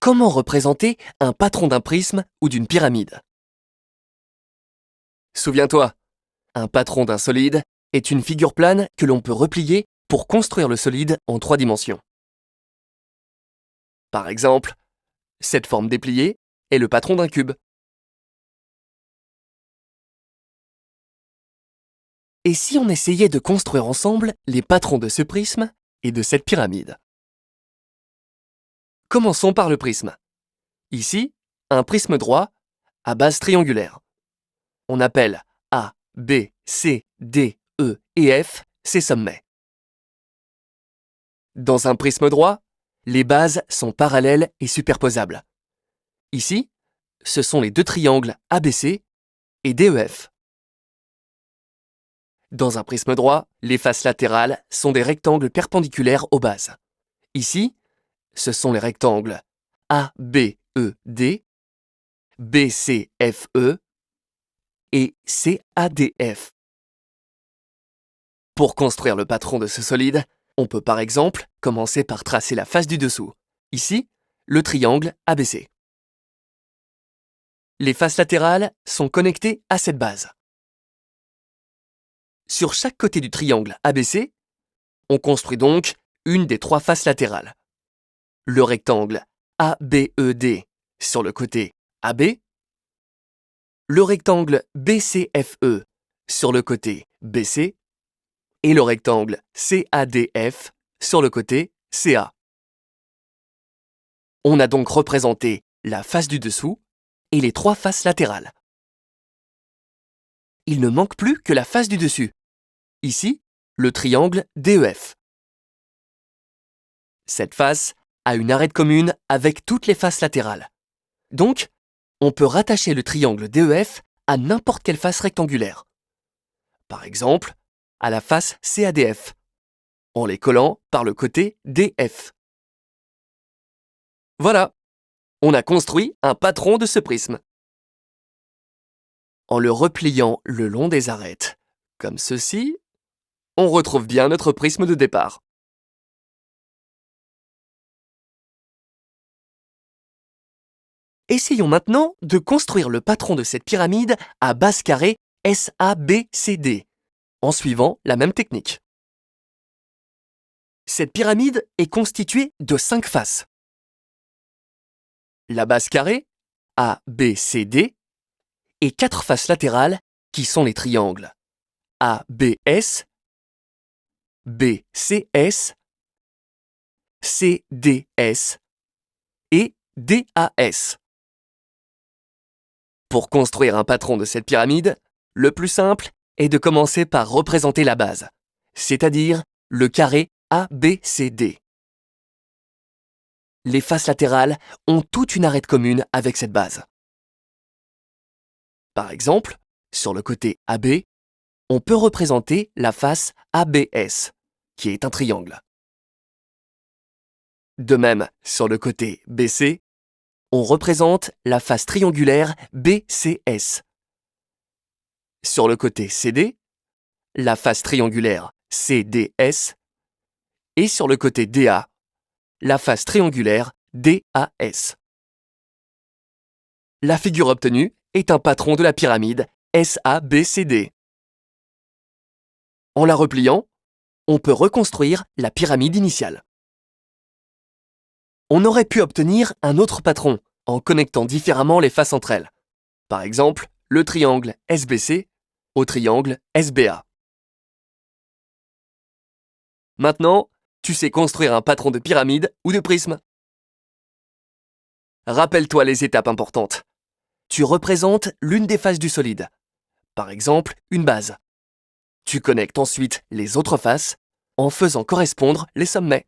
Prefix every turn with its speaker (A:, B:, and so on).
A: Comment représenter un patron d'un prisme ou d'une pyramide? Souviens-toi, un patron d'un solide est une figure plane que l'on peut replier pour construire le solide en 3 dimensions. Par exemple, cette forme dépliée est le patron d'un cube. Et si on essayait de construire ensemble les patrons de ce prisme et de cette pyramide? Commençons par le prisme. Ici, un prisme droit à base triangulaire. On appelle A, B, C, D, E et F ses sommets. Dans un prisme droit, les bases sont parallèles et superposables. Ici, ce sont les deux triangles ABC et DEF. Dans un prisme droit, les faces latérales sont des rectangles perpendiculaires aux bases. Ici, ce sont les rectangles ABED, BCFE et CADF. Pour construire le patron de ce solide, on peut par exemple commencer par tracer la face du dessous. Ici, le triangle ABC. Les faces latérales sont connectées à cette base. Sur chaque côté du triangle ABC, on construit donc une des 3 faces latérales. Le rectangle ABED sur le côté AB, le rectangle BCFE sur le côté BC et le rectangle CADF sur le côté CA. On a donc représenté la face du dessous et les 3 faces latérales. Il ne manque plus que la face du dessus. Ici, le triangle DEF. Cette face a une arête commune avec toutes les faces latérales. Donc, on peut rattacher le triangle DEF à n'importe quelle face rectangulaire. Par exemple, à la face CADF, en les collant par le côté DF. Voilà, on a construit un patron de ce prisme. En le repliant le long des arêtes, comme ceci, on retrouve bien notre prisme de départ. Essayons maintenant de construire le patron de cette pyramide à base carrée SABCD, en suivant la même technique. Cette pyramide est constituée de 5 faces. La base carrée, ABCD, et 4 faces latérales qui sont les triangles ABS, BCS, CDS et DAS. Pour construire un patron de cette pyramide, le plus simple est de commencer par représenter la base, c'est-à-dire le carré ABCD. Les faces latérales ont toute une arête commune avec cette base. Par exemple, sur le côté AB, on peut représenter la face ABS, qui est un triangle. De même, sur le côté BC, on représente la face triangulaire BCS. Sur le côté CD, la face triangulaire CDS. Et sur le côté DA, la face triangulaire DAS. La figure obtenue est un patron de la pyramide SABCD. En la repliant, on peut reconstruire la pyramide initiale. On aurait pu obtenir un autre patron en connectant différemment les faces entre elles. Par exemple, le triangle SBC au triangle SBA. Maintenant, tu sais construire un patron de pyramide ou de prisme. Rappelle-toi les étapes importantes. Tu représentes l'une des faces du solide. Par exemple, une base. Tu connectes ensuite les autres faces en faisant correspondre les sommets.